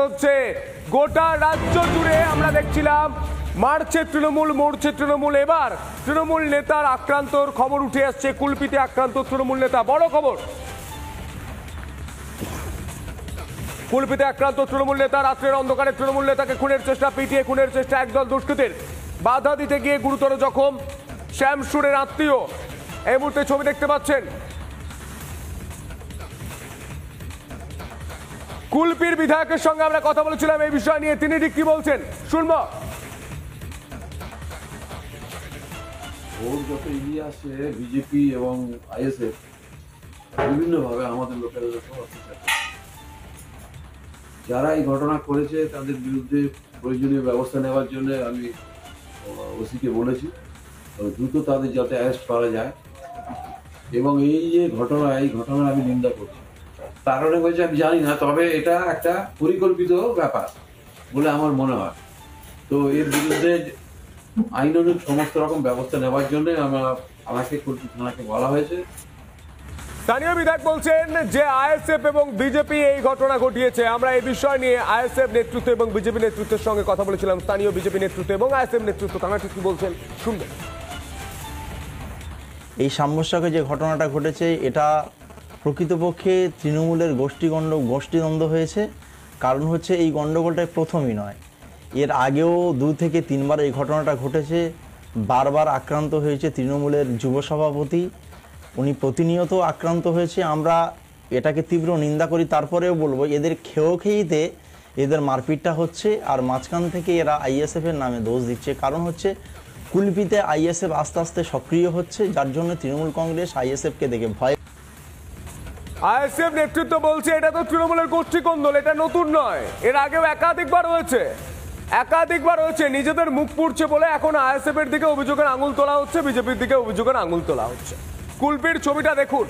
হচ্ছে গোটা রাজ্য জুড়ে আমরা দেখছিলাম মারছে তৃণমূল, মরছে তৃণমূল। এবার তৃণমূল নেতার আক্রান্তর খবর উঠে আসছে। কুলপিতে আক্রান্ত তৃণমূল নেতা, বড় খবর। কুলপিতে আক্রান্ত তৃণমূল নেতা, রাত্রের অন্ধকারে তৃণমূল নেতাকে খুনের চেষ্টা, পিটিয়ে খুনের চেষ্টা একদল দুষ্কৃতীর। বাধা দিতে গিয়ে গুরুতর জখম শ্যামসুরের আত্মীয়। এই মুহূর্তে ছবি দেখতে পাচ্ছেন। কুলপির বিধায়কের সঙ্গে আমরা কথা বলেছিলাম এই বিষয় নিয়ে, তিনি ঠিক কি বলছেন শুনবো। ওর যত এগিয়ে আসছে বিজেপি এবং আইএসএফ বিভিন্নভাবে আমাদের লোকের অত্যাচার, যারা এই ঘটনা করেছে তাদের বিরুদ্ধে প্রয়োজনীয় ব্যবস্থা নেওয়ার জন্য আমি ওসিকে বলেছি দ্রুত তাদের যাতে অ্যারেস্ট করা যায়। এবং এই যে ঘটনা, এই ঘটনা আমি নিন্দা করছি। কারণে হয়েছে আমি জানি না, তবে এটা একটা পরিকল্পিত ব্যাপার বলে আমার মনে হয়। তো এর বিরুদ্ধে আইনানুগ সমস্ত রকম ব্যবস্থা নেওয়ার জন্য আমাকে কুলপি থানাকে বলা হয়েছে। স্থানীয় বিধায়ক বলছেন যে আইএসএফ এবং বিজেপি এই ঘটনা ঘটিয়েছে। আমরা এই বিষয় নিয়ে আইএসএফ নেতৃত্ব এবং বিজেপি নেতৃত্বের সঙ্গে কথা বলেছিলাম। স্থানীয় বিজেপি নেতৃত্ব এবং আইএসএফ নেতৃত্ব তারা ঠিক কি বলছেন শুনবেন। এই সাম্যসাকে যে ঘটনাটা ঘটেছে এটা প্রকৃতপক্ষে তৃণমূলের গোষ্ঠীদ্বন্দ্ব হয়েছে। কারণ হচ্ছে এই গণ্ডগোলটা প্রথমই নয়, এর আগেও 2 থেকে 3 বার এই ঘটনাটা ঘটেছে। বারবার আক্রান্ত হয়েছে তৃণমূলের যুব সভাপতি, উনি প্রতিনিয়ত আক্রান্ত হয়েছে। আমরা এটাকে তীব্র নিন্দা করি। তারপরেও বলবো এদের খেয়েতে এদের মারপিটটা হচ্ছে, আর মাঝখান থেকে এরা আইএসএফের নামে দোষ দিচ্ছে। কারণ হচ্ছে কুলপিতে আইএসএফ আস্তে আস্তে সক্রিয় হচ্ছে, যার জন্য তৃণমূল কংগ্রেস আইএসএফকে দেখে ভয়। আইএসএফ নেতৃত্ব বলছে এটা তো তৃণমূলের গোষ্ঠী কোন্দল, এটা নতুন নয়, এর আগেও একাধিকবার হয়েছে। নিজেদের মুখ পুড়ছে বলে এখন আইএসএফ এর দিকে অভিযোগের আঙুল তোলা হচ্ছে, বিজেপির দিকে অভিযোগের আঙুল তোলা হচ্ছে। কুলপির ছবিটা দেখুন,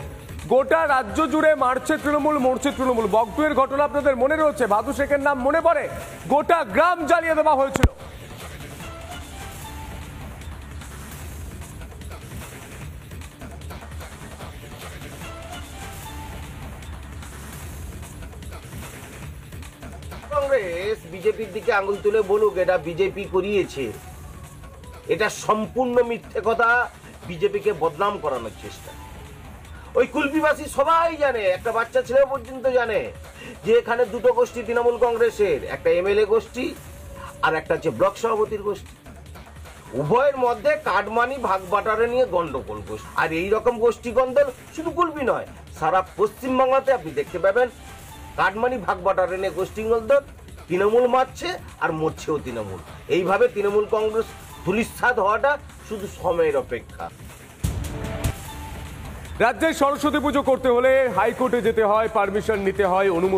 গোটা রাজ্য জুড়ে মারছে তৃণমূল, মরছে তৃণমূল। বগটুয়ের ঘটনা আপনাদের মনে রয়েছে, ভাদু শেখের নাম মনে পড়ে, গোটা গ্রাম জ্বালিয়ে দেওয়া হয়েছিল। কংগ্রেস বিজেপির দিকে আঙুল তুলে বলুক এটা বিজেপি করিয়েছে, এটা সম্পূর্ণ মিথ্যে কথা, বিজেপিকে বদনাম করানোর চেষ্টা। ওই কুলপিবাসী সবাই জানে, একটা বাচ্চা ছেলে পর্যন্ত জানে যে এখানে দুটো গোষ্ঠী তৃণমূল কংগ্রেসের, একটা এমএলএ গোষ্ঠী আর একটা হচ্ছে ব্লক সভাপতির গোষ্ঠী। উভয়ের মধ্যে কাটমানি ভাগ বাটারে নিয়ে গন্ডগোল গোষ্ঠী। আর এই রকম গোষ্ঠী গন্ডল শুধু কুলপি নয়, সারা পশ্চিমবাংলাতে আপনি দেখতে পাবেন কাটমানি ভাগ বাটারে নিয়ে গোষ্ঠী গন্ডল। তৃণমূল মারছে আর মরছেও তৃণমূল। এইভাবে তৃণমূল কংগ্রেস ধূলিসাৎ হওয়াটা শুধু সময়ের অপেক্ষা। রাজ্যে সরস্বতী পুজো করতে হলে হাইকোর্টে যেতে হয়, পারমিশন নিতে হয়, অনুমতি